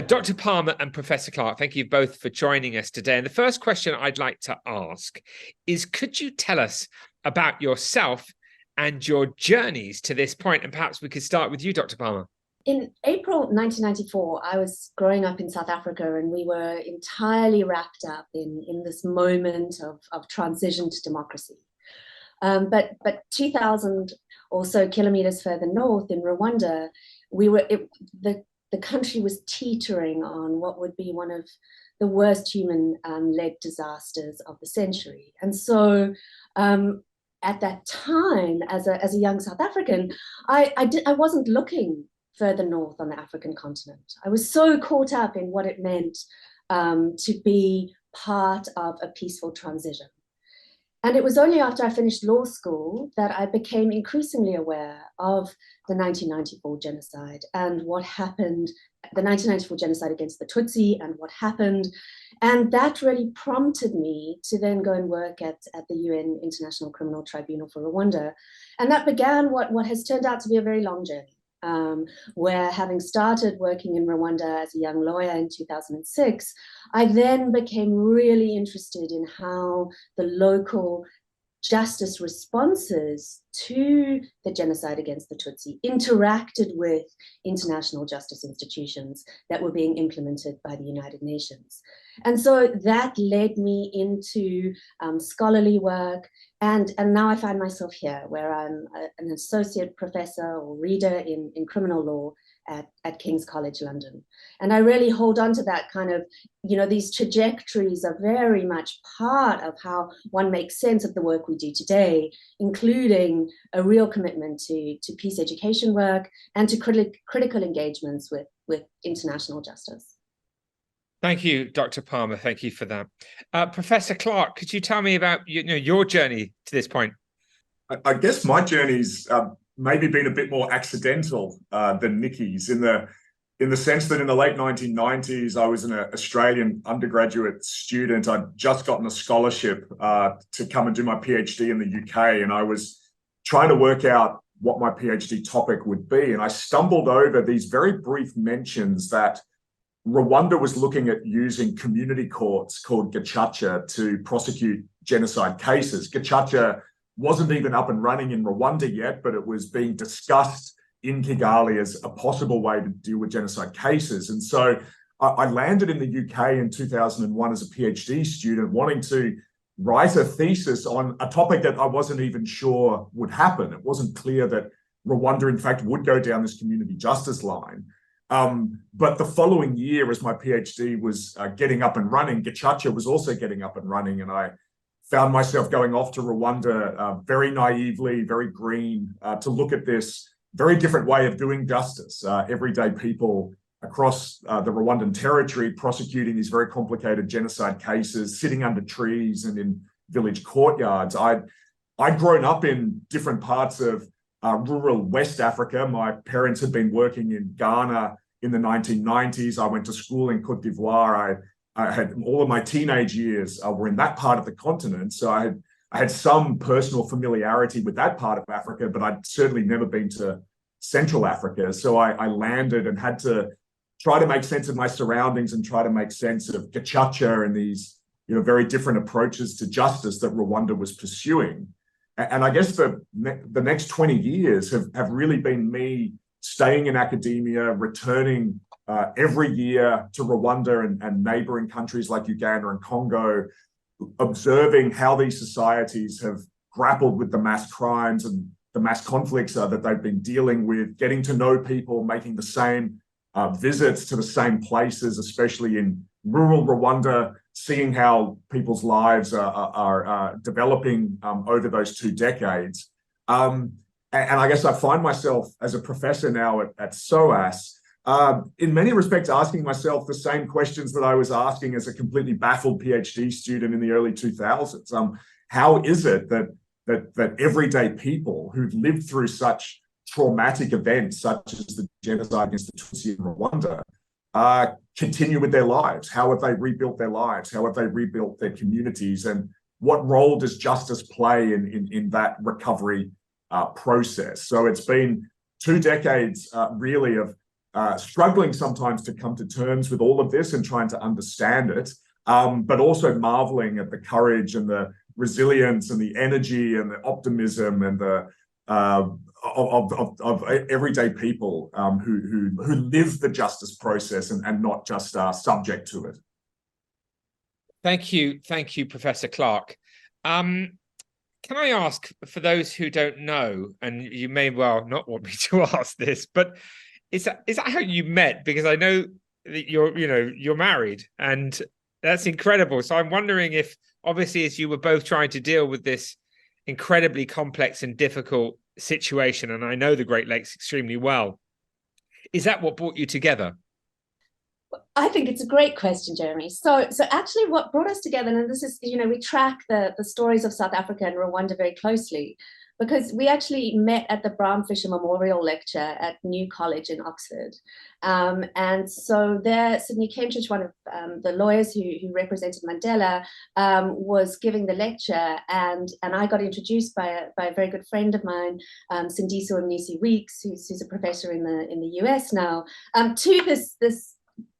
Dr. Palmer and Professor Clark, thank you both for joining us today. And the first question I'd like to ask is, could you tell us about yourself and your journeys to this point? And perhaps we could start with you, Dr. Palmer. In April 1994, I was growing up in South Africa, and we were entirely wrapped up in this moment of transition to democracy. But 2,000 or so kilometers further north in Rwanda, the country was teetering on what would be one of the worst human-led disasters of the century. And so at that time, as a young South African, I wasn't looking further north on the African continent. I was so caught up in what it meant to be part of a peaceful transition. And it was only after I finished law school that I became increasingly aware of the 1994 genocide and what happened, the 1994 genocide against the Tutsi and what happened. And that really prompted me to then go and work at the UN International Criminal Tribunal for Rwanda. And that began what has turned out to be a very long journey. Where, having started working in Rwanda as a young lawyer in 2006, I then became really interested in how the local justice responses to the genocide against the Tutsi interacted with international justice institutions that were being implemented by the United Nations. And so that led me into scholarly work. And now I find myself here, where I'm an associate professor or reader in criminal law at King's College London. And I really hold on to that kind of, these trajectories are very much part of how one makes sense of the work we do today, including a real commitment to peace education work and to critical engagements with international justice. Thank you, Dr. Palmer. Thank you for that. Professor Clark, could you tell me about your journey to this point? I guess my journey's maybe been a bit more accidental than Nikki's in the sense that in the late 1990s, I was an Australian undergraduate student. I'd just gotten a scholarship to come and do my PhD in the UK, and I was trying to work out what my PhD topic would be. And I stumbled over these very brief mentions that Rwanda was looking at using community courts called Gacaca to prosecute genocide cases. Gacaca wasn't even up and running in Rwanda yet, but it was being discussed in Kigali as a possible way to deal with genocide cases. And so I landed in the UK in 2001 as a PhD student, wanting to write a thesis on a topic that I wasn't even sure would happen. It wasn't clear that Rwanda, in fact, would go down this community justice line. But the following year, as my PhD was getting up and running, Gacaca was also getting up and running, and I found myself going off to Rwanda very naively, very green, to look at this very different way of doing justice. Everyday people across the Rwandan territory prosecuting these very complicated genocide cases, sitting under trees and in village courtyards. I'd grown up in different parts of rural West Africa. My parents had been working in Ghana in the 1990s. I went to school in Cote d'Ivoire. I had all of my teenage years were in that part of the continent. So I had some personal familiarity with that part of Africa, but I'd certainly never been to Central Africa. So I landed and had to try to make sense of my surroundings and try to make sense of Gacaca and these very different approaches to justice that Rwanda was pursuing. And I guess the next 20 years have really been me staying in academia, returning every year to Rwanda and neighboring countries like Uganda and Congo, observing how these societies have grappled with the mass crimes and the mass conflicts that they've been dealing with, getting to know people, making the same visits to the same places, especially in rural Rwanda, seeing how people's lives are developing over those 2 decades. And I guess I find myself as a professor now at SOAS, in many respects asking myself the same questions that I was asking as a completely baffled PhD student in the early 2000s. How is it that everyday people who've lived through such traumatic events, such as the genocide against the Tutsi in Rwanda, continue with their lives? How have they rebuilt their lives? How have they rebuilt their communities? And what role does justice play in that recovery process? So it's been 2 decades really of struggling sometimes to come to terms with all of this and trying to understand it, but also marveling at the courage and the resilience and the energy and the optimism and the of everyday people who live the justice process and not just are subject to it. Thank you, Professor Clark. Can I ask, for those who don't know, and you may well not want me to ask this, but is that how you met? Because I know that you're married, and that's incredible. So I'm wondering if, obviously, as you were both trying to deal with this incredibly complex and difficult situation, and I know the Great Lakes extremely well, is that what brought you together? I think it's a great question, Jeremy. So actually what brought us together, and this is, we track the stories of South Africa and Rwanda very closely, because we actually met at the Bram Fisher Memorial Lecture at New College in Oxford. And so there, Sydney Kentridge, one of the lawyers who represented Mandela, was giving the lecture, and I got introduced by a very good friend of mine, Sindiso Mnisi Weeks, who's a professor in the US now, to this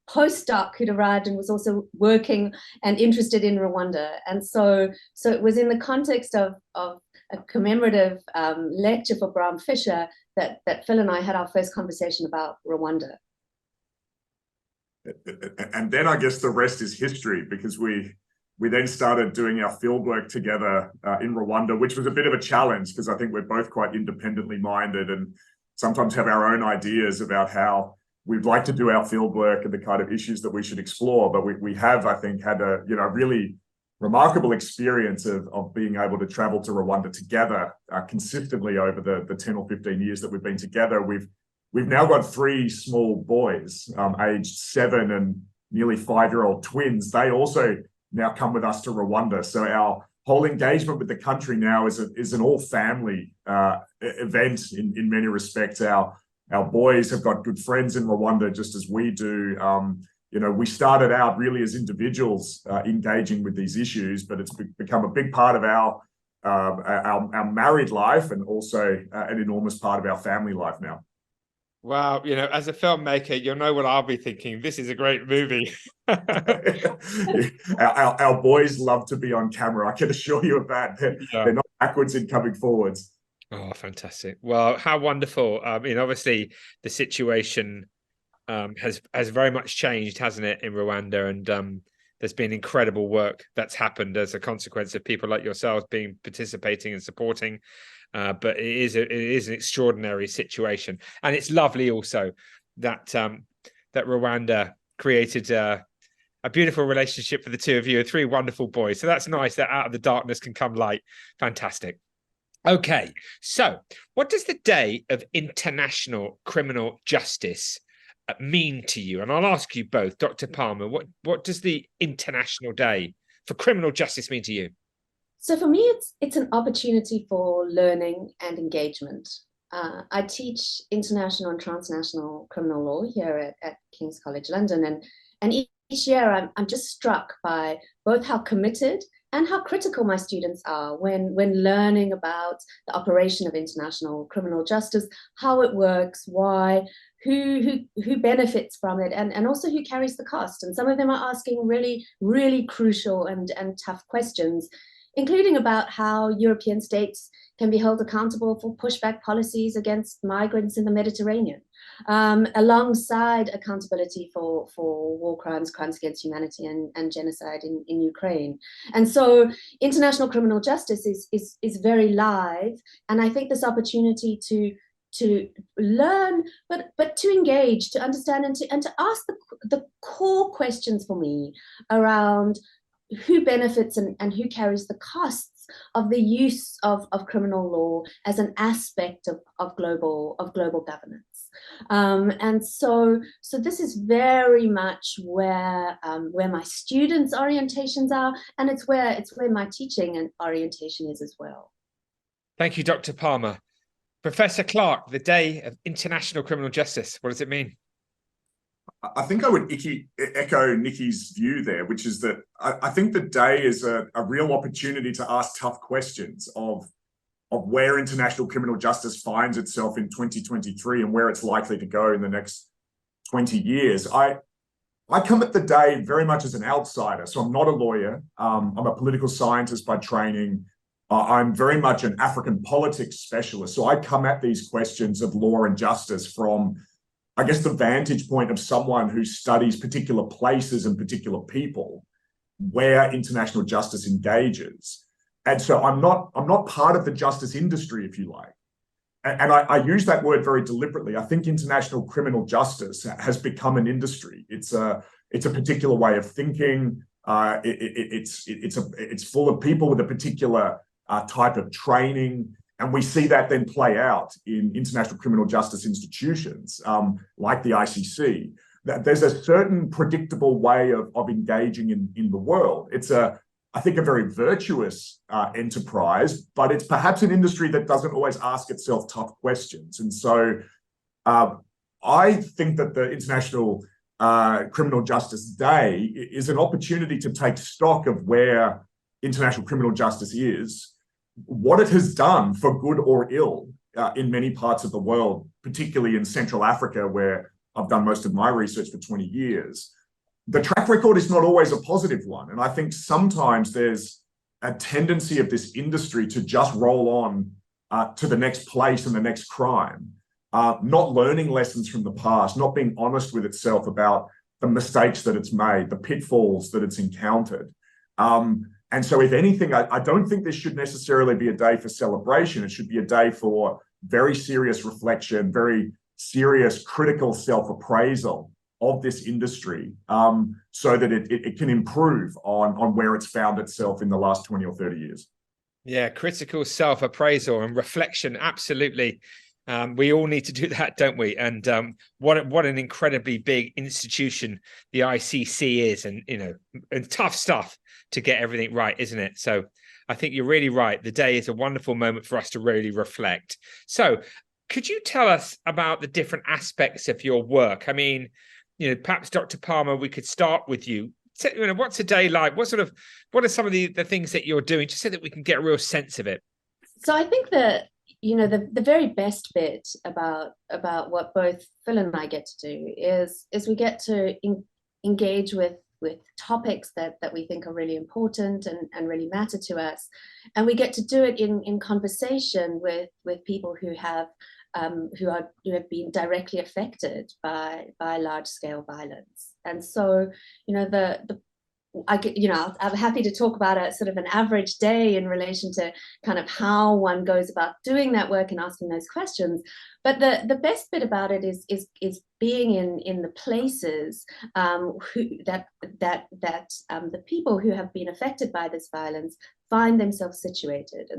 postdoc who'd arrived and was also working and interested in Rwanda. And so it was in the context of a commemorative lecture for Bram Fisher that Phil and I had our first conversation about Rwanda. And then I guess the rest is history, because we then started doing our fieldwork together in Rwanda, which was a bit of a challenge, because I think we're both quite independently minded and sometimes have our own ideas about how we'd like to do our field work and the kind of issues that we should explore. But we have, I think, had a really remarkable experience of being able to travel to Rwanda together consistently over the 10 or 15 years that we've been together. We've now got 3 small boys, aged 7 and nearly 5-year-old twins. They also now come with us to Rwanda. So our whole engagement with the country now is an all-family event in many respects. Our boys have got good friends in Rwanda, just as we do. We started out really as individuals engaging with these issues, but it's become a big part of our married life and also an enormous part of our family life now. Wow, as a filmmaker, you'll know what I'll be thinking. This is a great movie. Our boys love to be on camera. I can assure you of that. They're not backwards in coming forwards. Oh, fantastic. Well, how wonderful. Obviously the situation has very much changed, hasn't it, in Rwanda? And there's been incredible work that's happened as a consequence of people like yourselves participating and supporting. But it is an extraordinary situation. And it's lovely also that Rwanda created a beautiful relationship for the two of you, 3 wonderful boys. So that's nice that out of the darkness can come light. Fantastic. Okay, so what does the Day of International Criminal Justice mean to you? And I'll ask you both, Dr. Palmer, what does the International Day for Criminal Justice mean to you? So for me, it's an opportunity for learning and engagement. I teach international and transnational criminal law here at King's College London, and each year I'm just struck by both how committed and how critical my students are when learning about the operation of international criminal justice, how it works, why, who benefits from it, and also who carries the cost. And some of them are asking really, really crucial and tough questions, including about how European states can be held accountable for pushback policies against migrants in the Mediterranean, alongside accountability for war crimes, crimes against humanity, and genocide in Ukraine. And so international criminal justice is very live. And I think this opportunity to learn, but to engage, to understand, and to ask the core questions for me around who benefits and who carries the costs of the use of criminal law as an aspect of global governance. And so this is very much where my students' orientations are, and it's where my teaching and orientation is as well. Thank you, Dr. Palmer. Professor Clark, the Day of International Criminal Justice, what does it mean? I think I would echo Nikki's view there, which is that I think the day is a real opportunity to ask tough questions of where international criminal justice finds itself in 2023 and where it's likely to go in the next 20 years. I come at the day very much as an outsider. So I'm not a lawyer. I'm a political scientist by training. I'm very much an African politics specialist. So I come at these questions of law and justice from, I guess, the vantage point of someone who studies particular places and particular people where international justice engages. And so I'm not part of the justice industry, if you like. And I use that word very deliberately. I think international criminal justice has become an industry. It's a particular way of thinking. It's full of people with a particular type of training, and we see that then play out in international criminal justice institutions like the ICC. That there's a certain predictable way of engaging in the world. It's I think, a very virtuous enterprise, but it's perhaps an industry that doesn't always ask itself tough questions. And so I think that the International Criminal Justice Day is an opportunity to take stock of where international criminal justice is, what it has done for good or ill in many parts of the world, particularly in Central Africa, where I've done most of my research for 20 years. The track record is not always a positive one. And I think sometimes there's a tendency of this industry to just roll on to the next place and the next crime, not learning lessons from the past, not being honest with itself about the mistakes that it's made, the pitfalls that it's encountered. And so if anything, I don't think this should necessarily be a day for celebration. It should be a day for very serious reflection, very serious critical self-appraisal of this industry, so that it can improve on where it's found itself in the last 20 or 30 years. Yeah, critical self-appraisal and reflection, absolutely. We all need to do that, don't we? And what an incredibly big institution the ICC is, and and tough stuff to get everything right, isn't it? So I think you're really right. The day is a wonderful moment for us to really reflect. So could you tell us about the different aspects of your work? I mean, perhaps Dr. Palmer, we could start with you. What's a day like? What are some of the things that you're doing, just so that we can get a real sense of it? So I think that, the very best bit about what both Phil and I get to do is we get to engage with topics that we think are really important and really matter to us. And we get to do it in conversation with people who have been directly affected by large-scale violence. And so, I'm happy to talk about a sort of an average day in relation to kind of how one goes about doing that work and asking those questions. But the best bit about it is being in the places that the people who have been affected by this violence find themselves situated.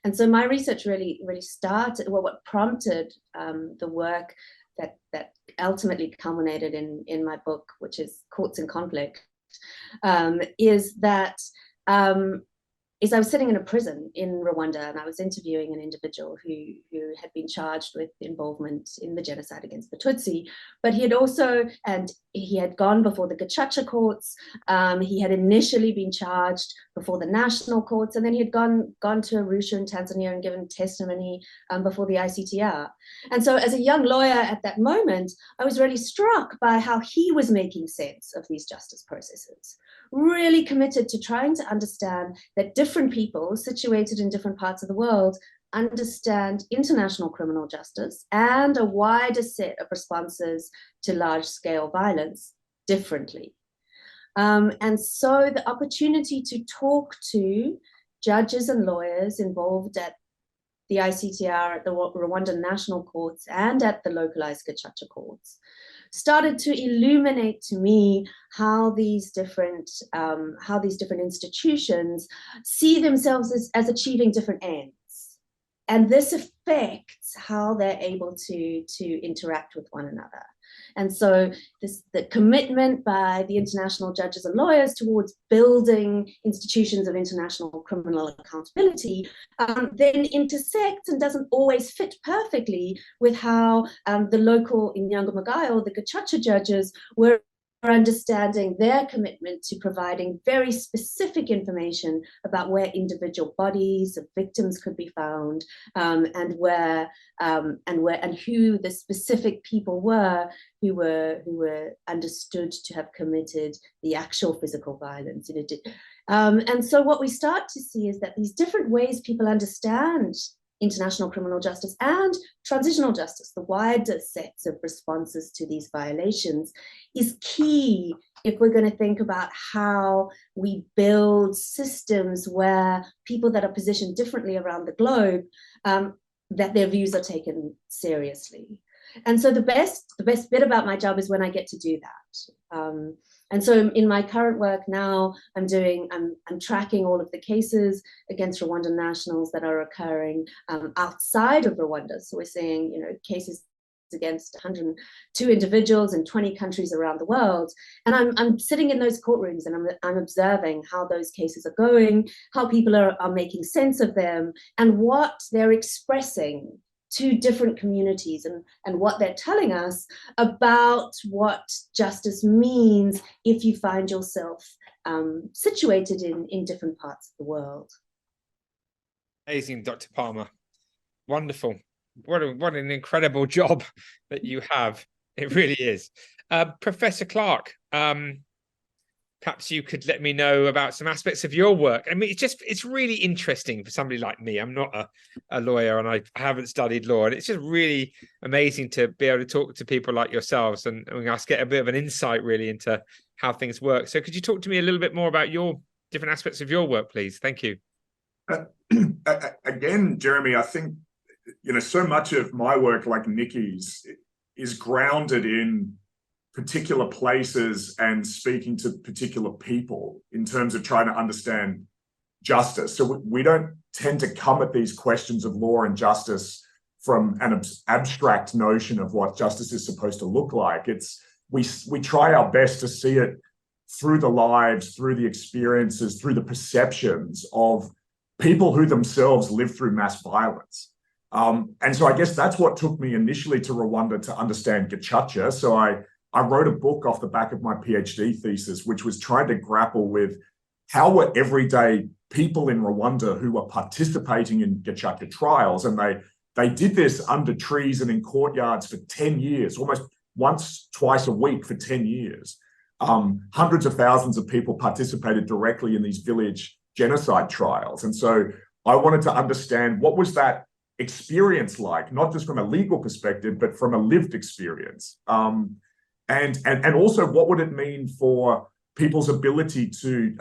And so my research really started, what prompted the work that ultimately culminated in my book, which is Courts in Conflict, is I was sitting in a prison in Rwanda, and I was interviewing an individual who had been charged with involvement in the genocide against the Tutsi, but he had gone before the Gacaca courts. He had initially been charged before the national courts, and then he had gone to Arusha in Tanzania and given testimony before the ICTR. And so as a young lawyer at that moment, I was really struck by how he was making sense of these justice processes, really committed to trying to understand that different people situated in different parts of the world understand international criminal justice and a wider set of responses to large-scale violence differently. And so the opportunity to talk to judges and lawyers involved at the ICTR, at the Rwandan National Courts, and at the localized Gacaca courts started to illuminate to me how these different institutions see themselves as achieving different ends. And this affects how they're able to interact with one another. And so the commitment by the international judges and lawyers towards building institutions of international criminal accountability then intersects and doesn't always fit perfectly with how the local Inyangamagaya or the Gacaca judges were understanding their commitment to providing very specific information about where individual bodies of victims could be found, and who the specific people were who were understood to have committed the actual physical violence. And so what we start to see is that these different ways people understand international criminal justice and transitional justice, the wider sets of responses to these violations, is key if we're going to think about how we build systems where people that are positioned differently around the globe, that their views are taken seriously. And so the best bit about my job is when I get to do that. And so in my current work now, I'm tracking all of the cases against Rwandan nationals that are occurring outside of Rwanda. So we're seeing, cases against 102 individuals in 20 countries around the world. And I'm sitting in those courtrooms and I'm observing how those cases are going, how people are making sense of them, and what they're expressing to different communities, and what they're telling us about what justice means if you find yourself situated in different parts of the world. Amazing, Dr. Palmer. Wonderful. What an incredible job that you have. It really is. Professor Clark, perhaps you could let me know about some aspects of your work. I mean, it's really interesting for somebody like me. I'm not a lawyer and I haven't studied law, and it's just really amazing to be able to talk to people like yourselves and us get a bit of an insight really into how things work. So could you talk to me a little bit more about your different aspects of your work, please? Thank you. Again, Jeremy, I think, so much of my work, like Nikki's, is grounded in particular places and speaking to particular people in terms of trying to understand justice. So we don't tend to come at these questions of law and justice from an abstract notion of what justice is supposed to look like. We try our best to see it through the lives, through the experiences, through the perceptions of people who themselves live through mass violence. And so I guess that's what took me initially to Rwanda, to understand Gacaca. So I wrote a book off the back of my PhD thesis, which was trying to grapple with how were everyday people in Rwanda who were participating in Gacaca trials. And they did this under trees and in courtyards for 10 years, almost once, twice a week for 10 years. Hundreds of thousands of people participated directly in these village genocide trials. And so I wanted to understand, what was that experience like, not just from a legal perspective, but from a lived experience. And also, what would it mean for people's ability to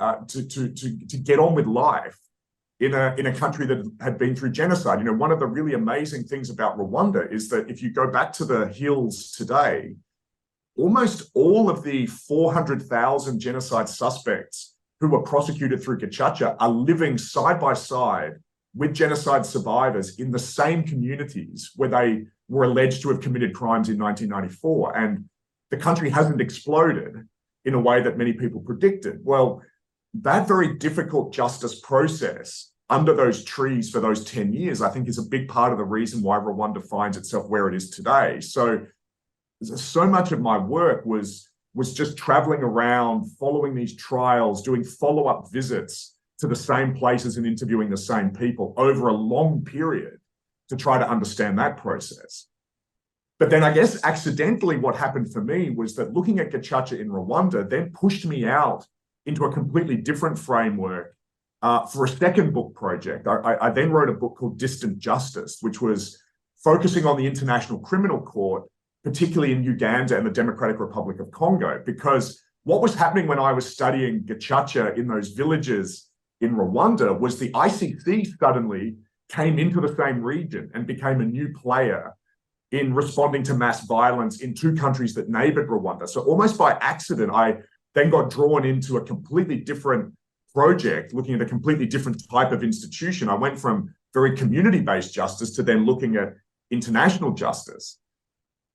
get on with life in a country that had been through genocide? One of the really amazing things about Rwanda is that if you go back to the hills today, almost all of the 400,000 genocide suspects who were prosecuted through Gacaca are living side by side with genocide survivors in the same communities where they were alleged to have committed crimes in 1994. And the country hasn't exploded in a way that many people predicted. Well, that very difficult justice process under those trees for those 10 years, I think, is a big part of the reason why Rwanda finds itself where it is today. So much of my work was just traveling around, following these trials, doing follow-up visits to the same places and interviewing the same people over a long period to try to understand that process. But then I guess accidentally what happened for me was that looking at Gacaca in Rwanda then pushed me out into a completely different framework for a second book project. I then wrote a book called Distant Justice, which was focusing on the International Criminal Court, particularly in Uganda and the Democratic Republic of Congo, because what was happening when I was studying Gacaca in those villages in Rwanda was the ICC suddenly came into the same region and became a new player in responding to mass violence in two countries that neighbored Rwanda. So almost by accident, I then got drawn into a completely different project, looking at a completely different type of institution. I went from very community-based justice to then looking at international justice.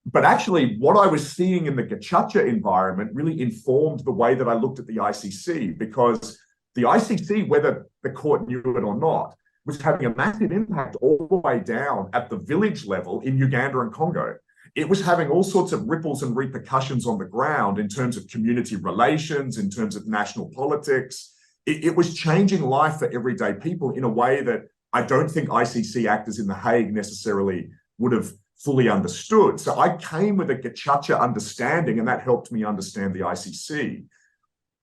But actually, what I was seeing in the Gacaca environment really informed the way that I looked at the ICC, because the ICC, whether the court knew it or not, was having a massive impact all the way down at the village level in Uganda and Congo. it was having all sorts of ripples and repercussions on the ground in terms of community relations, in terms of national politics. It was changing life for everyday people in a way that I don't think ICC actors in The Hague necessarily would have fully understood. So I came with a Gacaca understanding, and that helped me understand the ICC.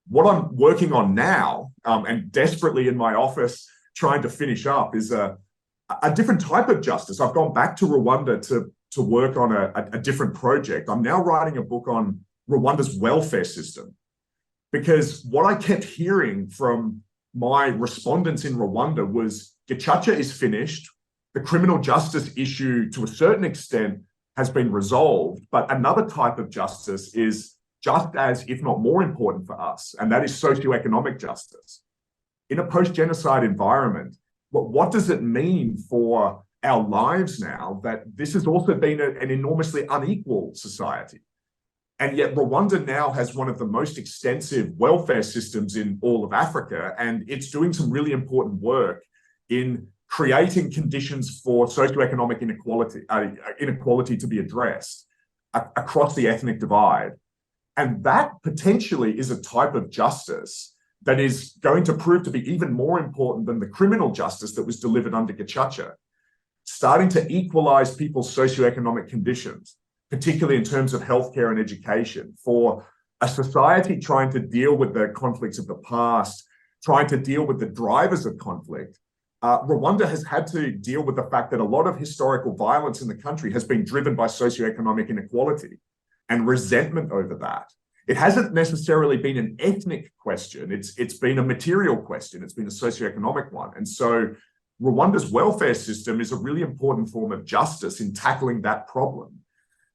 What I'm working on now, and desperately in my office trying to finish up, is a different type of justice. I've gone back to Rwanda to work on a different project. I'm now writing a book on Rwanda's welfare system, because what I kept hearing from my respondents in Rwanda was Gacaca is finished, the criminal justice issue to a certain extent has been resolved, but another type of justice is just as, if not more important for us, and that is socioeconomic justice. In a post-genocide environment, what does it mean for our lives now that this has also been an enormously unequal society? And yet Rwanda now has one of the most extensive welfare systems in all of Africa, and it's doing some really important work in creating conditions for socioeconomic inequality to be addressed across the ethnic divide. And that potentially is a type of justice that is going to prove to be even more important than the criminal justice that was delivered under Gacaca, starting to equalize people's socioeconomic conditions, particularly in terms of healthcare and education, for a society trying to deal with the conflicts of the past, trying to deal with the drivers of conflict. Rwanda has had to deal with the fact that a lot of historical violence in the country has been driven by socioeconomic inequality and resentment over that. It hasn't necessarily been an ethnic question. It's been a material question. It's been a socioeconomic one. And so Rwanda's welfare system is a really important form of justice in tackling that problem.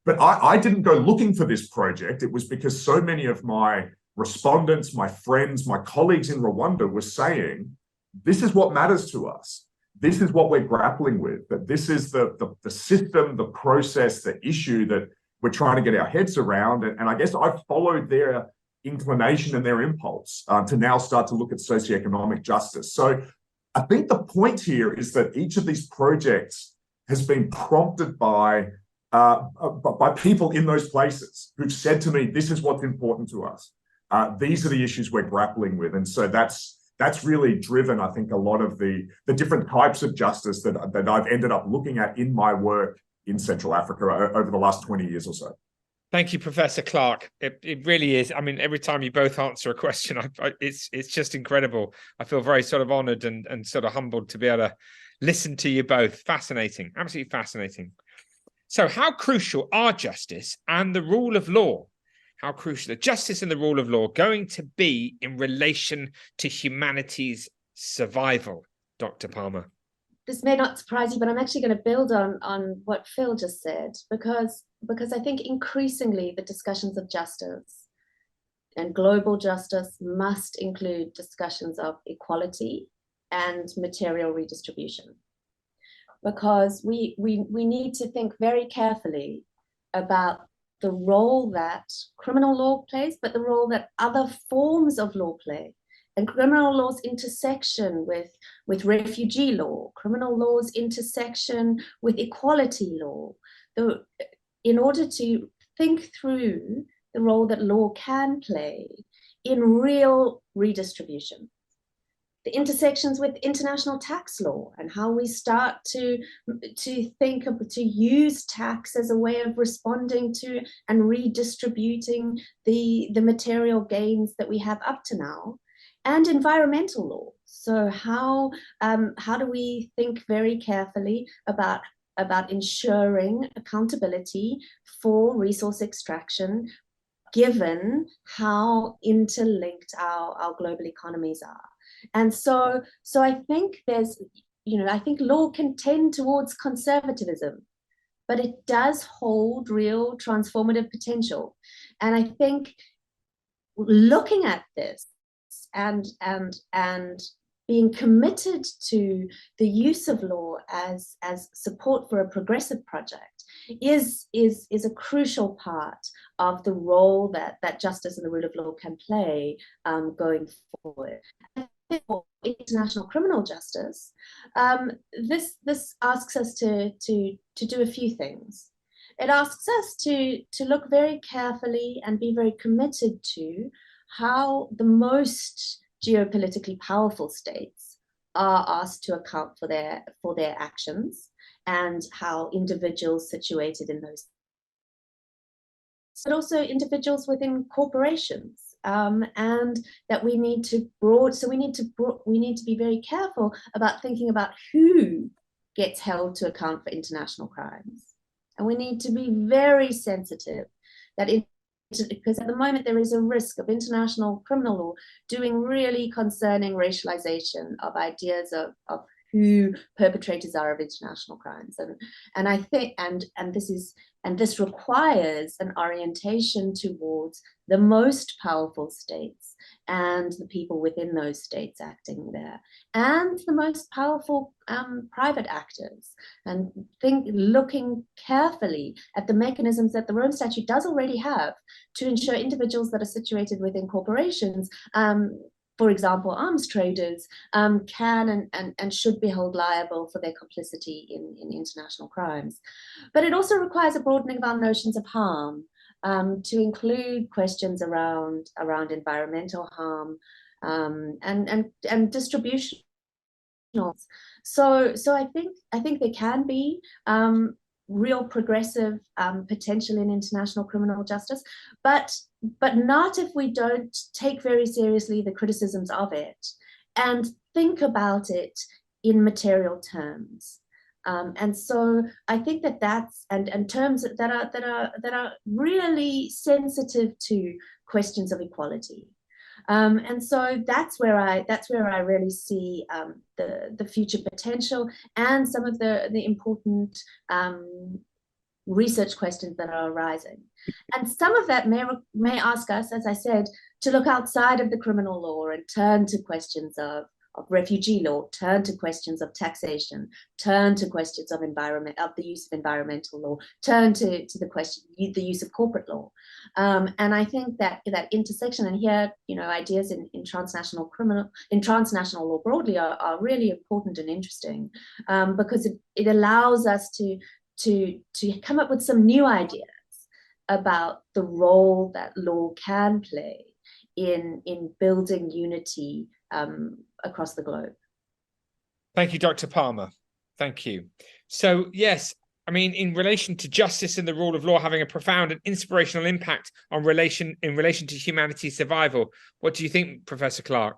But I didn't go looking for this project. It was because so many of my respondents, my friends, my colleagues in Rwanda were saying, this is what matters to us. This is what we're grappling with, that this is the system, the process, the issue that we're trying to get our heads around. And I guess I've followed their inclination and their impulse to now start to look at socioeconomic justice. So I think the point here is that each of these projects has been prompted by people in those places who've said to me, this is what's important to us. These are the issues we're grappling with. And so that's really driven, I think, a lot of the different types of justice that I've ended up looking at in my work in Central Africa over the last 20 years or so. Thank you, Professor Clark. It really is. I mean, every time you both answer a question, it's just incredible. I feel very sort of honored and sort of humbled to be able to listen to you both. Fascinating, absolutely fascinating. So how crucial are justice and the rule of law? How crucial are justice and the rule of law going to be in relation to humanity's survival, Dr. Palmer? This may not surprise you, but I'm actually going to build on what Phil just said, because I think increasingly the discussions of justice and global justice must include discussions of equality and material redistribution. Because we need to think very carefully about the role that criminal law plays, but the role that other forms of law play. And criminal law's intersection with refugee law, criminal law's intersection with equality law, in order to think through the role that law can play in real redistribution. The intersections with international tax law and how we start to use tax as a way of responding to and redistributing the material gains that we have up to now, and environmental law. So how do we think very carefully about ensuring accountability for resource extraction, given how interlinked our global economies are? And so I think I think law can tend towards conservatism, but it does hold real transformative potential. And I think looking at this and being committed to the use of law as support for a progressive project is a crucial part of the role that justice and the rule of law can play going forward. For international criminal justice, this asks us to do a few things. it asks us to look very carefully and be very committed to how the most geopolitically powerful states are asked to account for their actions, and how individuals situated in those, but also individuals within corporations. And that we need to be very careful about thinking about who gets held to account for international crimes. And we need to be very sensitive that because at the moment there is a risk of international criminal law doing really concerning racialization of ideas of who perpetrators are of international crimes. And I think this requires an orientation towards the most powerful states and the people within those states acting there, and the most powerful private actors, and looking carefully at the mechanisms that the Rome Statute does already have to ensure individuals that are situated within corporations, for example, arms traders, can and should be held liable for their complicity in international crimes. But it also requires a broadening of our notions of harm, to include questions around environmental harm, and distribution. So I think there can be real progressive potential in international criminal justice, but not if we don't take very seriously the criticisms of it and think about it in material terms. And so I think that's and terms that are really sensitive to questions of equality. And so that's where I really see the future potential and some of the important research questions that are arising. And some of that may ask us, as I said, to look outside of the criminal law and turn to questions of refugee law, turn to questions of taxation, turn to questions of the use of environmental law, turn to the use of corporate law. And I think that intersection, and here, ideas in transnational law broadly are really important and interesting, because it allows us to come up with some new ideas about the role that law can play in building unity across the globe. Thank you, Dr. Palmer. Thank you. So, yes, I mean, in relation to justice and the rule of law having a profound and inspirational impact in relation to humanity's survival, what do you think, Professor Clark?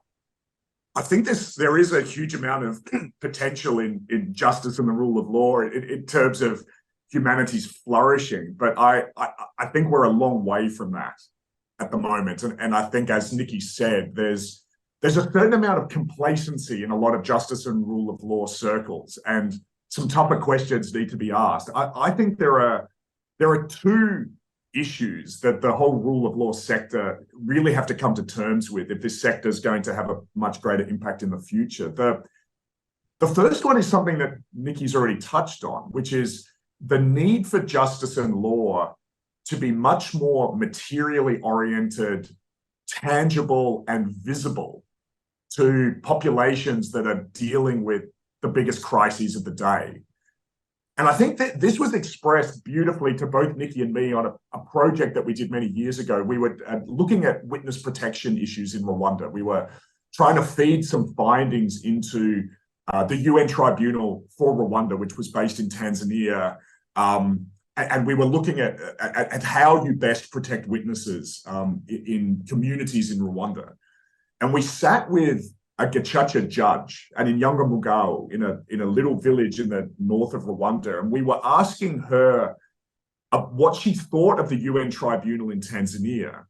I think there is a huge amount of potential in justice and the rule of law in terms of humanity's flourishing, but I think we're a long way from that at the moment. And I think, as Nikki said, there's a certain amount of complacency in a lot of justice and rule of law circles, and some tougher questions need to be asked. I think there are two issues that the whole rule of law sector really have to come to terms with if this sector is going to have a much greater impact in the future. The first one is something that Nikki's already touched on, which is the need for justice and law to be much more materially oriented, tangible, and visible to populations that are dealing with the biggest crises of the day. And I think that this was expressed beautifully to both Nikki and me on a project that we did many years ago. We were looking at witness protection issues in Rwanda. We were trying to feed some findings into the UN Tribunal for Rwanda, which was based in Tanzania. And we were looking at how you best protect witnesses in communities in Rwanda. And we sat with a Gacaca judge and in Yangamugao, in a little village in the north of Rwanda. And we were asking her what she thought of the UN Tribunal in Tanzania.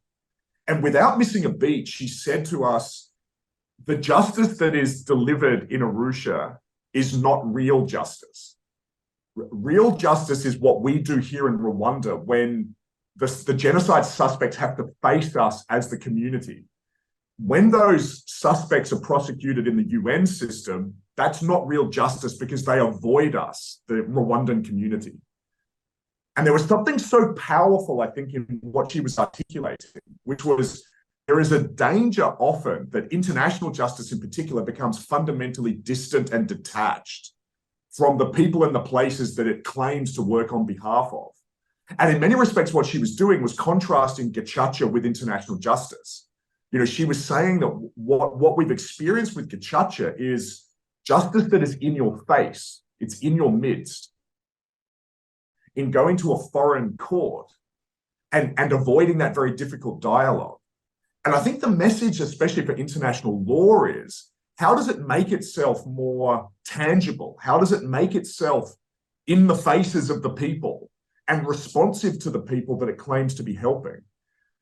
And without missing a beat, she said to us, the justice that is delivered in Arusha is not real justice. Real justice is what we do here in Rwanda when the genocide suspects have to face us as the community. When those suspects are prosecuted in the UN system, that's not real justice because they avoid us, the Rwandan community. And there was something so powerful, I think, in what she was articulating, which was there is a danger often that international justice in particular becomes fundamentally distant and detached from the people and the places that it claims to work on behalf of. And in many respects, what she was doing was contrasting Gacaca with international justice. You know, she was saying that what we've experienced with Gacaca is justice that is in your face, it's in your midst. In going to a foreign court and avoiding that very difficult dialogue. And I think the message, especially for international law, is how does it make itself more tangible? How does it make itself in the faces of the people and responsive to the people that it claims to be helping?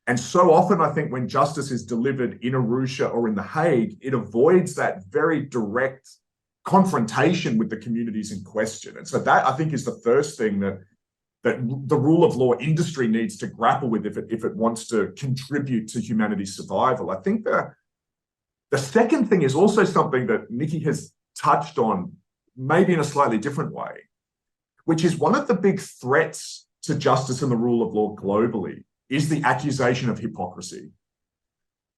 And so often, I think when justice is delivered in Arusha or in The Hague, it avoids that very direct confrontation with the communities in question. And so that, I think, is the first thing that the rule of law industry needs to grapple with if it wants to contribute to humanity's survival. I think the second thing is also something that Nikki has touched on, maybe in a slightly different way, which is one of the big threats to justice and the rule of law globally is the accusation of hypocrisy.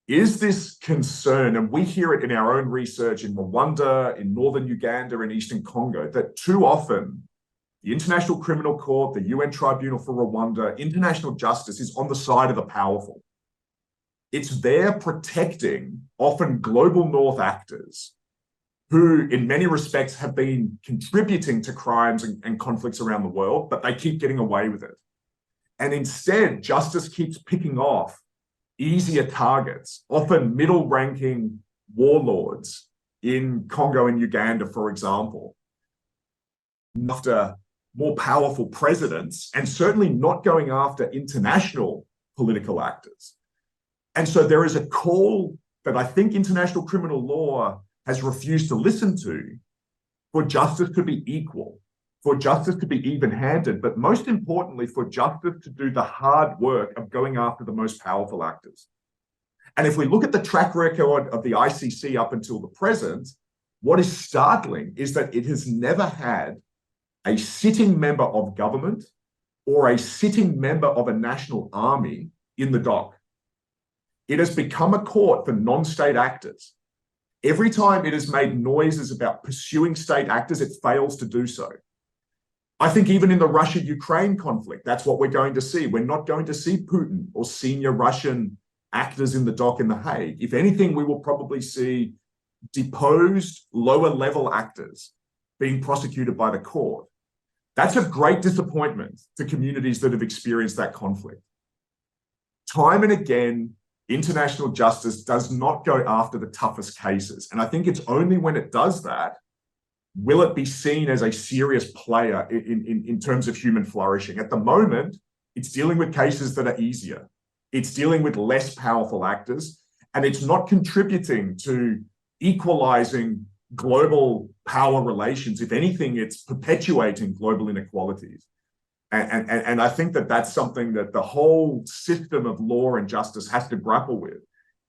Is this concern, and we hear it in our own research in Rwanda, in northern Uganda, in eastern Congo, that too often the International Criminal Court, the UN Tribunal for Rwanda, international justice is on the side of the powerful. It's there protecting often global north actors who in many respects have been contributing to crimes and conflicts around the world, but they keep getting away with it. And instead, justice keeps picking off easier targets, often middle-ranking warlords in Congo and Uganda, for example, after more powerful presidents, and certainly not going after international political actors. And so there is a call that I think international criminal law has refused to listen to for justice to be equal, for justice to be even-handed, but most importantly, for justice to do the hard work of going after the most powerful actors. And if we look at the track record of the ICC up until the present, what is startling is that it has never had a sitting member of government or a sitting member of a national army in the dock. It has become a court for non-state actors. Every time it has made noises about pursuing state actors, it fails to do so. I think even in the Russia-Ukraine conflict, that's what we're going to see. We're not going to see Putin or senior Russian actors in the dock in The Hague. If anything, we will probably see deposed lower-level actors being prosecuted by the court. That's a great disappointment to communities that have experienced that conflict. Time and again, international justice does not go after the toughest cases. And I think it's only when it does that will it be seen as a serious player in terms of human flourishing. At the moment, it's dealing with cases that are easier. It's dealing with less powerful actors, and it's not contributing to equalizing global power relations. If anything, it's perpetuating global inequalities. And I think that that's something that the whole system of law and justice has to grapple with.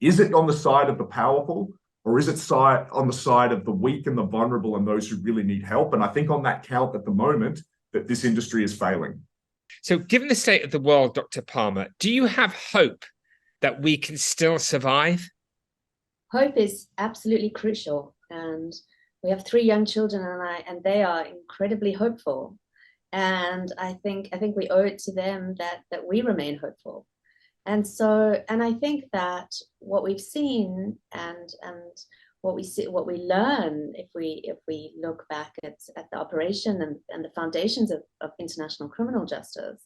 Is it on the side of the powerful, or is it on the side of the weak and the vulnerable and those who really need help? And I think on that count at the moment that this industry is failing. So given the state of the world, Dr. Palmer, do you have hope that we can still survive? Hope is absolutely crucial. And we have 3 young children, and they are incredibly hopeful. And I think we owe it to them that we remain hopeful. And I think that what we've seen and what we learn if we look back at the operation and the foundations of international criminal justice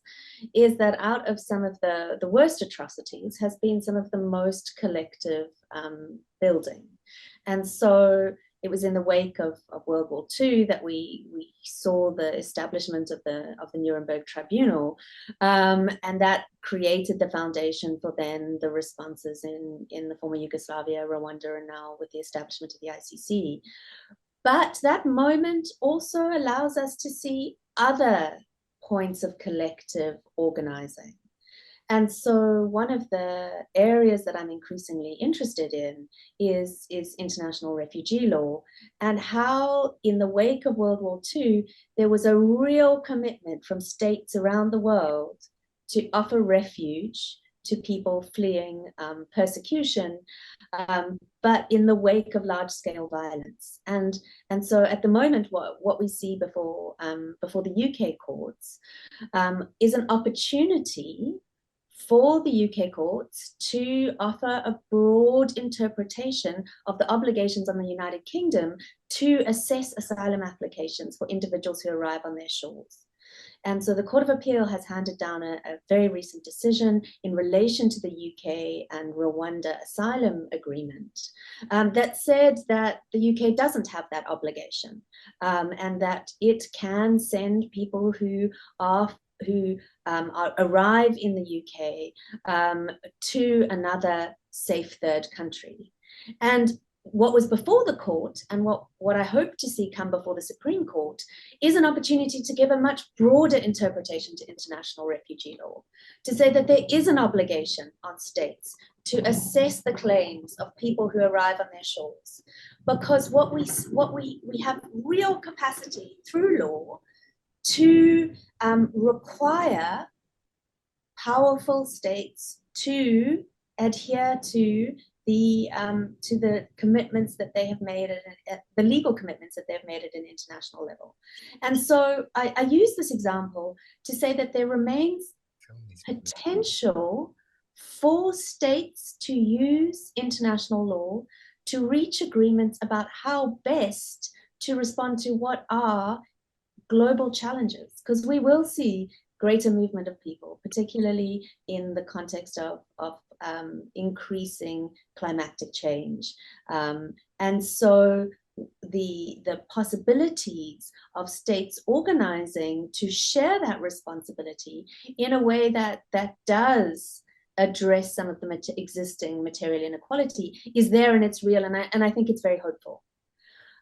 is that out of some of the worst atrocities has been some of the most collective building. And so it was in the wake of World War II that we saw the establishment of the Nuremberg Tribunal, and that created the foundation for then the responses in the former Yugoslavia, Rwanda, and now with the establishment of the ICC. But that moment also allows us to see other points of collective organizing. And so one of the areas that I'm increasingly interested in is international refugee law, and how in the wake of World War II, there was a real commitment from states around the world to offer refuge to people fleeing persecution, but in the wake of large-scale violence. And so at the moment, what we see before the UK courts is an opportunity for the UK courts to offer a broad interpretation of the obligations on the United Kingdom to assess asylum applications for individuals who arrive on their shores. And so the Court of Appeal has handed down a very recent decision in relation to the UK and Rwanda asylum agreement that said that the UK doesn't have that obligation, and that it can send people who arrive in the UK to another safe third country. And what was before the court and what I hope to see come before the Supreme Court is an opportunity to give a much broader interpretation to international refugee law, to say that there is an obligation on states to assess the claims of people who arrive on their shores, because what we have real capacity through law to require powerful states to adhere to the commitments that they have made the legal commitments that they've made at an international level. And so I use this example to say that there remains potential for states to use international law to reach agreements about how best to respond to what are global challenges, because we will see greater movement of people, particularly in the context of increasing climatic change. And so the possibilities of states organizing to share that responsibility in a way that does address some of the existing material inequality is there, and it's real, and I think it's very hopeful.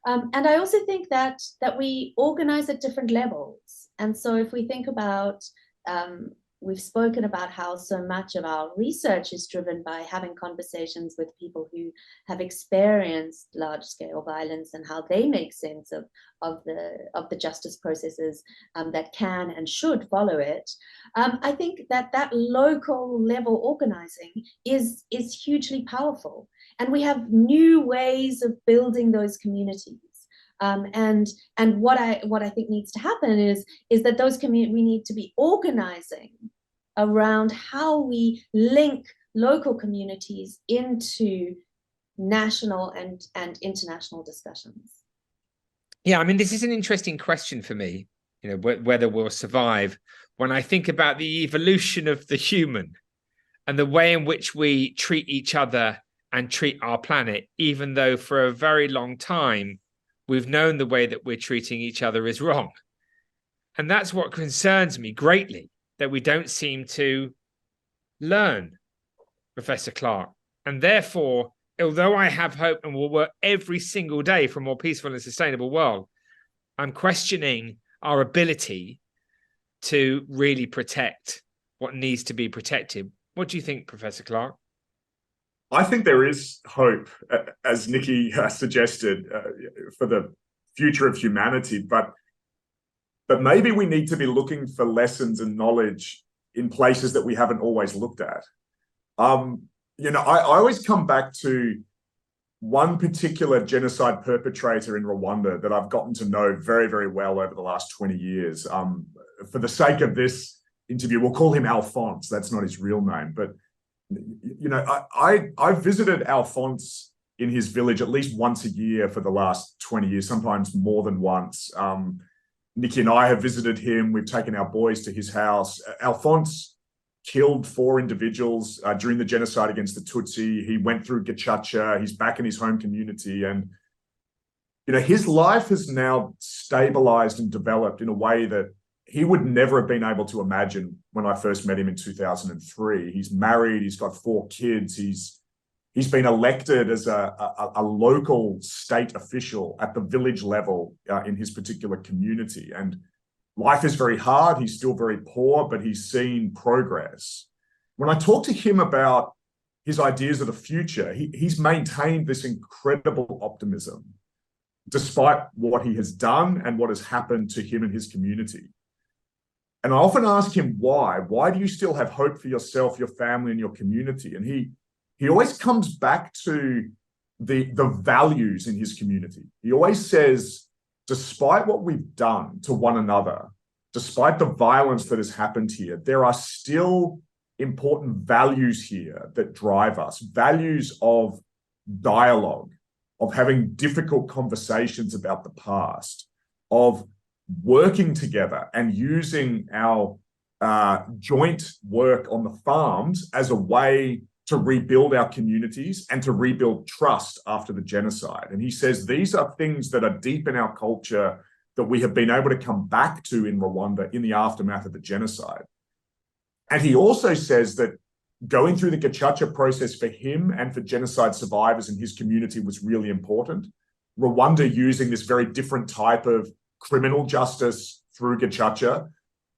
And I also think that we organize at different levels. And so if we think about, we've spoken about how so much of our research is driven by having conversations with people who have experienced large-scale violence and how they make sense of the justice processes that can and should follow it. I think that local level organizing is hugely powerful. And we have new ways of building those communities. And what I think needs to happen is that we need to be organizing around how we link local communities into national and international discussions. Yeah, I mean, this is an interesting question for me, whether we'll survive. When I think about the evolution of the human and the way in which we treat each other and treat our planet, even though for a very long time we've known the way that we're treating each other is wrong. And that's what concerns me greatly, that we don't seem to learn, Professor Clark. And therefore, although I have hope and will work every single day for a more peaceful and sustainable world, I'm questioning our ability to really protect what needs to be protected. What do you think, Professor Clark? I think there is hope, as Nikki suggested, for the future of humanity, but maybe we need to be looking for lessons and knowledge in places that we haven't always looked at. I always come back to one particular genocide perpetrator in Rwanda that I've gotten to know very, very well over the last 20 years. For the sake of this interview, we'll call him Alphonse. That's not his real name, but I visited Alphonse in his village at least once a year for the last 20 years, sometimes more than once. Nikki and I have visited him. We've taken our boys to his house. Alphonse killed 4 individuals during the genocide against the Tutsi. He went through Gacaca. He's back in his home community. And, his life has now stabilized and developed in a way that he would never have been able to imagine when I first met him in 2003. He's married, he's got 4 kids, he's been elected as a local state official at the village level in his particular community. And life is very hard, he's still very poor, but he's seen progress. When I talk to him about his ideas of the future, he's maintained this incredible optimism, despite what he has done and what has happened to him and his community. And I often ask him why. Why do you still have hope for yourself, your family, and your community? And he always comes back to the values in his community. He always says, despite what we've done to one another, despite the violence that has happened here, there are still important values here that drive us, values of dialogue, of having difficult conversations about the past, of working together and using our joint work on the farms as a way to rebuild our communities and to rebuild trust after the genocide. And he says these are things that are deep in our culture that we have been able to come back to in Rwanda in the aftermath of the genocide. And he also says that going through the Gacaca process for him and for genocide survivors in his community was really important. Rwanda using this very different type of criminal justice through Gacaca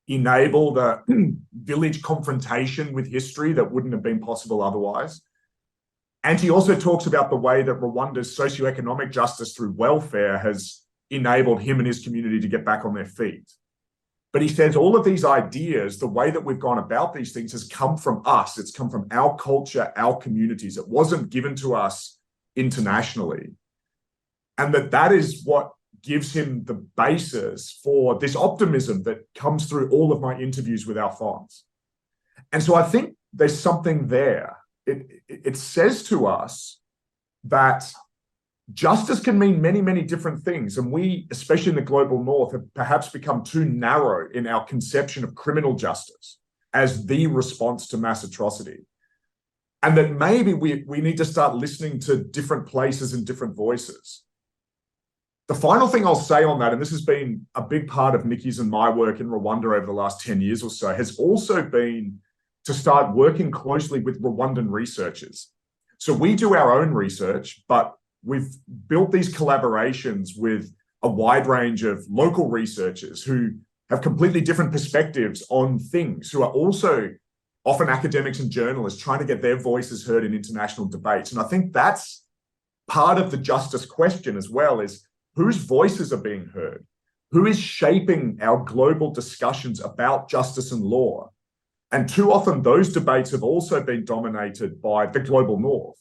enabled a village confrontation with history that wouldn't have been possible otherwise. And he also talks about the way that Rwanda's socioeconomic justice through welfare has enabled him and his community to get back on their feet. But he says all of these ideas, the way that we've gone about these things has come from us. It's come from our culture, our communities. It wasn't given to us internationally. And that is what gives him the basis for this optimism that comes through all of my interviews with our farms. And so I think there's something there. It says to us that justice can mean many, many different things. And we, especially in the global north, have perhaps become too narrow in our conception of criminal justice as the response to mass atrocity. And that maybe we need to start listening to different places and different voices. The final thing I'll say on that, and this has been a big part of Nikki's and my work in Rwanda over the last 10 years or so, has also been to start working closely with Rwandan researchers. So we do our own research, but we've built these collaborations with a wide range of local researchers who have completely different perspectives on things, who are also often academics and journalists trying to get their voices heard in international debates. And I think that's part of the justice question as well, is whose voices are being heard? Who is shaping our global discussions about justice and law? And too often those debates have also been dominated by the global north.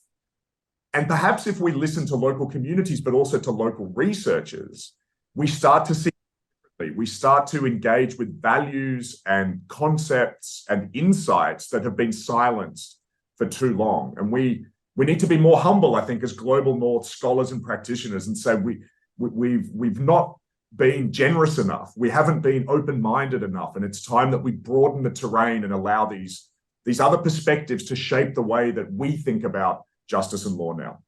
And perhaps if we listen to local communities, but also to local researchers, we start to see, we start to engage with values and concepts and insights that have been silenced for too long. And we need to be more humble, I think, as global north scholars and practitioners, and say we've not been generous enough. We haven't been open-minded enough. And it's time that we broaden the terrain and allow these other perspectives to shape the way that we think about justice and law now.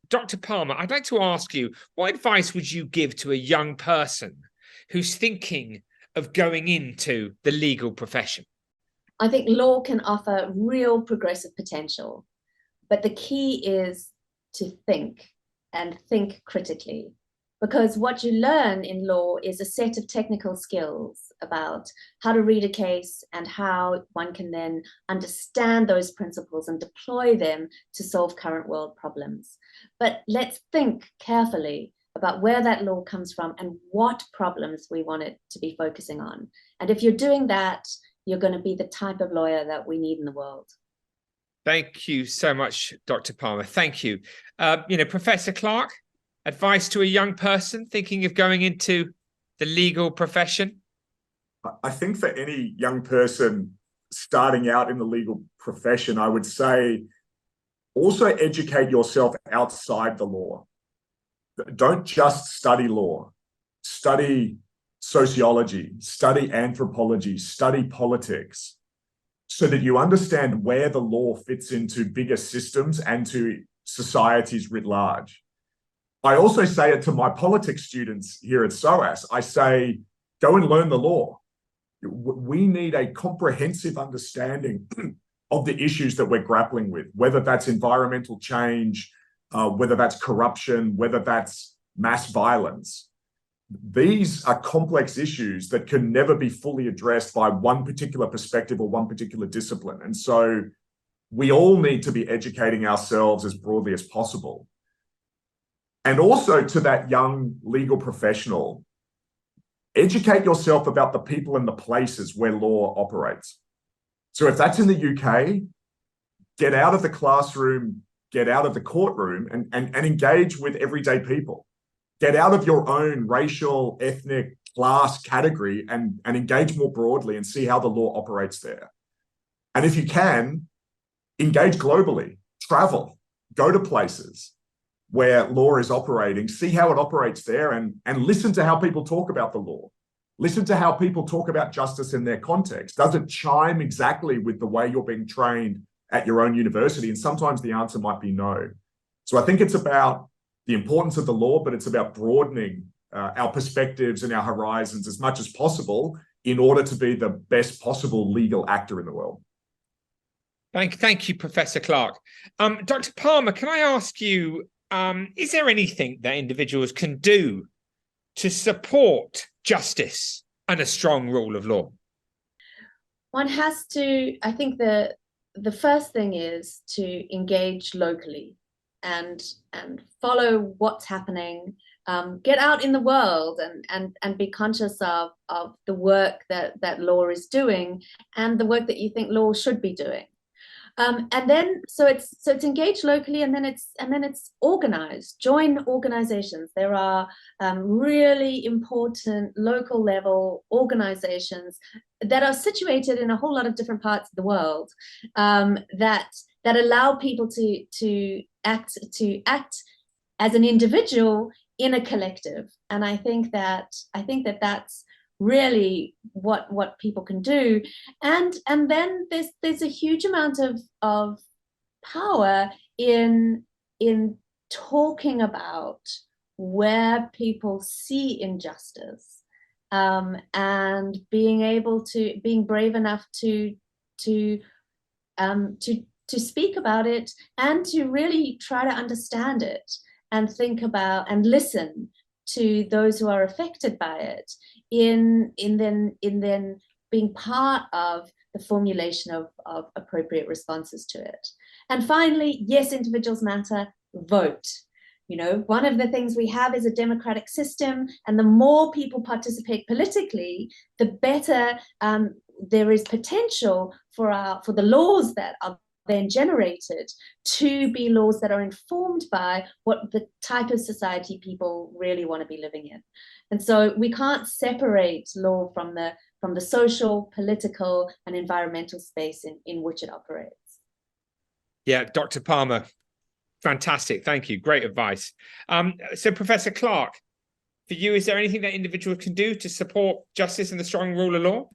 Dr. Palmer, I'd like to ask you, what advice would you give to a young person who's thinking of going into the legal profession? I think law can offer real progressive potential, but the key is to think and think critically, because what you learn in law is a set of technical skills about how to read a case and how one can then understand those principles and deploy them to solve current world problems. But let's think carefully about where that law comes from and what problems we want it to be focusing on. And if you're doing that, you're going to be the type of lawyer that we need in the world. Thank you so much, Dr. Palmer. Thank you. Professor Clark, advice to a young person thinking of going into the legal profession? I think for any young person starting out in the legal profession, I would say also educate yourself outside the law. Don't just study law. Study sociology, study anthropology, study politics, so that you understand where the law fits into bigger systems and to societies writ large. I also say it to my politics students here at SOAS. I say, go and learn the law. We need a comprehensive understanding of the issues that we're grappling with, whether that's environmental change, whether that's corruption, whether that's mass violence. These are complex issues that can never be fully addressed by one particular perspective or one particular discipline. And so we all need to be educating ourselves as broadly as possible. And also to that young legal professional, educate yourself about the people and the places where law operates. So if that's in the UK, get out of the classroom get out of the courtroom and engage with everyday people. Get out of your own racial, ethnic, class category and engage more broadly and see how the law operates there. And if you can, engage globally, travel, go to places where law is operating, see how it operates there, and listen to how people talk about the law. Listen to how people talk about justice in their context. Does it chime exactly with the way you're being trained at your own university? And sometimes the answer might be no. So I think it's about the importance of the law, but it's about broadening our perspectives and our horizons as much as possible in order to be the best possible legal actor in the world. Thank you, Professor Clark. Dr. Palmer, can I ask you, is there anything that individuals can do to support justice and a strong rule of law? One has to, I think the first thing is to engage locally and follow what's happening. Get out in the world and be conscious of the work that law is doing and the work that you think law should be doing. And then so it's engaged locally, and then it's organized. Join organizations. There are really important local level organizations that are situated in a whole lot of different parts of the world that allow people to act as an individual in a collective. And I think that that's really what people can do, and then there's a huge amount of power in talking about where people see injustice, and being brave enough to speak about it and to really try to understand it and think about and listen to those who are affected by it, in then being part of the formulation of appropriate responses to it. And finally, yes, individuals matter, vote. You know, one of the things we have is a democratic system, and the more people participate politically, the better there is potential for the laws that are then generated to be laws that are informed by what the type of society people really want to be living in. And so we can't separate law from the social, political, and environmental space in which it operates. Yeah, Dr. Palmer, fantastic. Thank you. Great advice. So Professor Clark, for you, is there anything that individuals can do to support justice and the strong rule of law?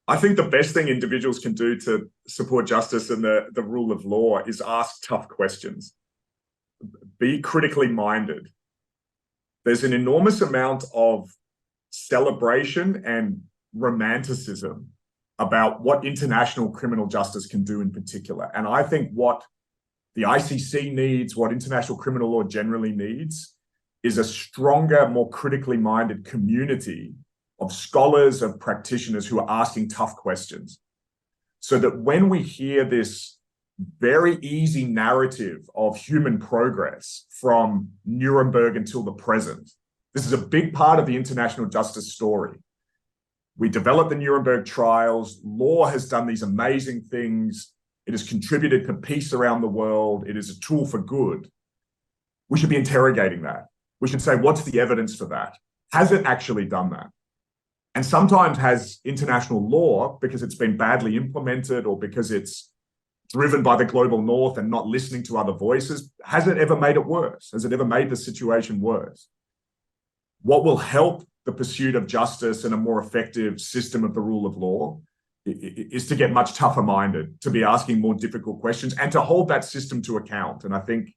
I think the best thing individuals can do to support justice and the rule of law is ask tough questions. Be critically minded. There's an enormous amount of celebration and romanticism about what international criminal justice can do in particular. And I think what the ICC needs, what international criminal law generally needs, is a stronger, more critically minded community of scholars, of practitioners who are asking tough questions, so that when we hear this very easy narrative of human progress from Nuremberg until the present, this is a big part of the international justice story. We developed the Nuremberg trials. Law has done these amazing things. It has contributed to peace around the world. It is a tool for good. We should be interrogating that. We should say, what's the evidence for that? Has it actually done that? And sometimes has international law, because it's been badly implemented or because it's driven by the global north and not listening to other voices, has it ever made it worse? Has it ever made the situation worse? What will help the pursuit of justice and a more effective system of the rule of law is to get much tougher minded, to be asking more difficult questions and to hold that system to account. And I think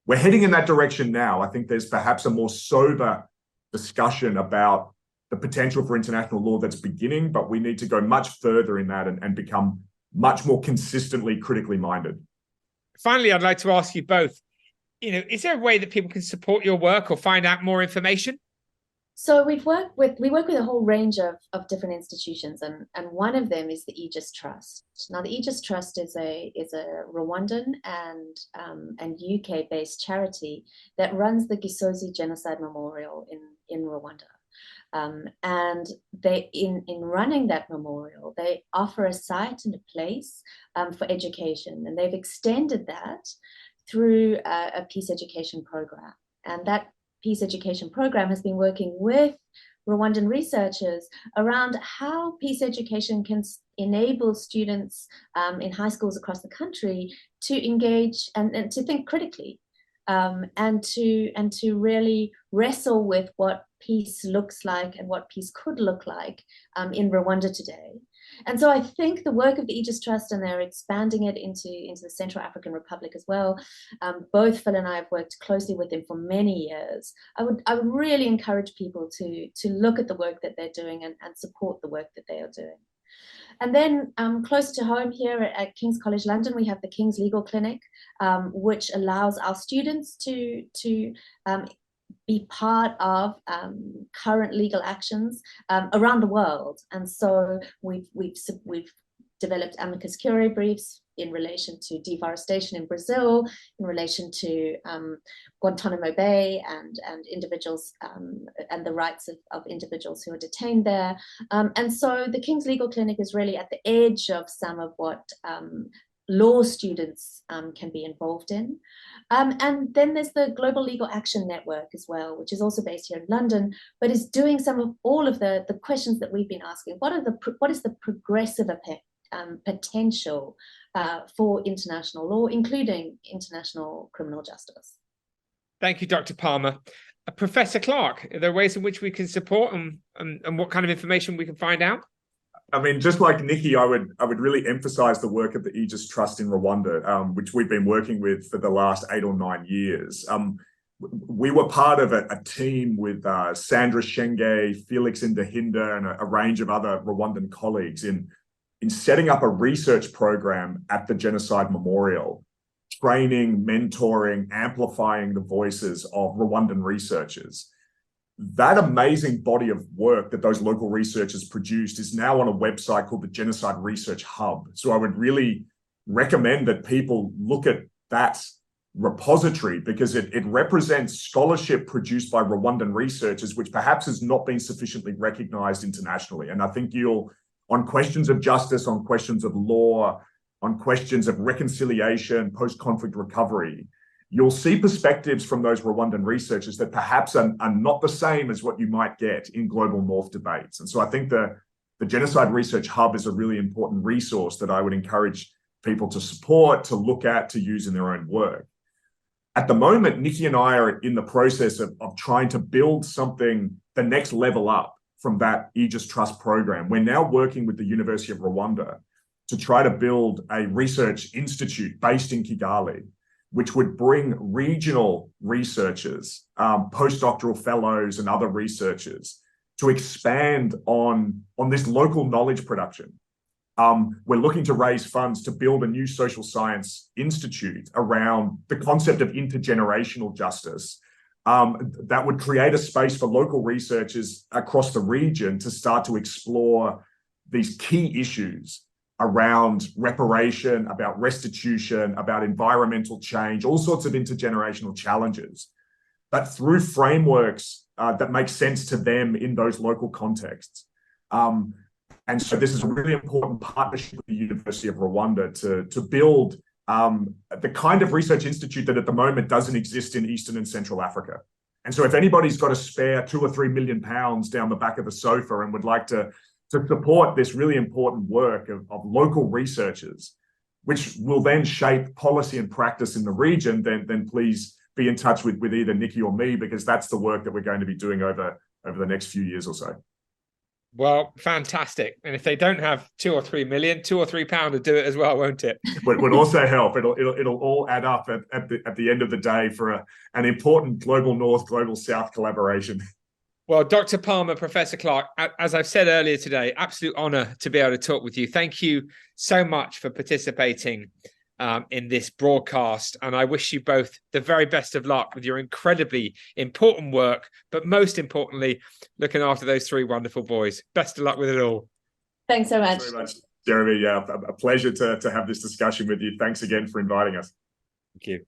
we're heading in that direction now. I think there's perhaps a more sober discussion about the potential for international law that's beginning, but we need to go much further in that and become much more consistently critically minded. Finally, I'd like to ask you both, is there a way that people can support your work or find out more information? So we work with a whole range of different institutions, and one of them is the Aegis Trust. Now, the Aegis Trust is a Rwandan and UK based charity that runs the Gisozi Genocide Memorial in Rwanda. And they, in running that memorial, they offer a site and a place for education, and they've extended that through a peace education program. And that peace education program has been working with Rwandan researchers around how peace education can enable students in high schools across the country to engage and to think critically, and to really wrestle with what peace looks like and what peace could look like in Rwanda today. And so I think the work of the Aegis Trust, and they're expanding it into the Central African Republic as well. Both Phil and I have worked closely with them for many years. I would really encourage people to look at the work that they're doing and support the work that they are doing. And then closer to home here at King's College London, we have the King's Legal Clinic, which allows our students to be part of current legal actions around the world. And so we've developed amicus curiae briefs in relation to deforestation in Brazil, in relation to Guantanamo Bay and individuals and the rights of individuals who are detained there. And so the King's Legal Clinic is really at the edge of some of what law students can be involved in. And then there's the Global Legal Action Network as well, which is also based here in London, but is doing some of all of the questions that we've been asking. What is the progressive potential for international law, including international criminal justice? Thank you, Dr. Palmer. Professor Clark, are there ways in which we can support and what kind of information we can find out? I mean, just like Nikki, I would really emphasize the work of the Aegis Trust in Rwanda, which we've been working with for the last 8 or 9 years. We were part of a team with Sandra Shenge, Felix Ndahinda, and a range of other Rwandan colleagues in setting up a research program at the Genocide Memorial, training, mentoring, amplifying the voices of Rwandan researchers. That amazing body of work that those local researchers produced is now on a website called the Genocide Research Hub. So I would really recommend that people look at that repository, because it represents scholarship produced by Rwandan researchers, which perhaps has not been sufficiently recognized internationally. And I think on questions of justice, on questions of law, on questions of reconciliation, post-conflict recovery, you'll see perspectives from those Rwandan researchers that perhaps are not the same as what you might get in global North debates. And so I think the Genocide Research Hub is a really important resource that I would encourage people to support, to look at, to use in their own work. At the moment, Nikki and I are in the process of trying to build something the next level up from that Aegis Trust program. We're now working with the University of Rwanda to try to build a research institute based in Kigali, which would bring regional researchers, postdoctoral fellows and other researchers to expand on this local knowledge production. We're looking to raise funds to build a new social science institute around the concept of intergenerational justice that would create a space for local researchers across the region to start to explore these key issues around reparation, about restitution, about environmental change, all sorts of intergenerational challenges, but through frameworks that make sense to them in those local contexts. And so this is a really important partnership with the University of Rwanda to build the kind of research institute that at the moment doesn't exist in Eastern and Central Africa. And so if anybody's got a spare £2 or £3 million down the back of the sofa and would like to support this really important work of local researchers, which will then shape policy and practice in the region, then please be in touch with either Nikki or me, because that's the work that we're going to be doing over the next few years or so. Well, fantastic. And if they don't have 2 or 3 million, £2 or £3 to do it as well, won't it? Would also help. It'll all add up at the end of the day for an important global North, global South collaboration. Well, Dr. Palmer, Professor Clark, as I've said earlier today, absolute honor to be able to talk with you. Thank you so much for participating in this broadcast. And I wish you both the very best of luck with your incredibly important work, but most importantly, looking after those 3 wonderful boys. Best of luck with it all. Thanks so much. Thanks very much, Jeremy. Yeah, a pleasure to have this discussion with you. Thanks again for inviting us. Thank you.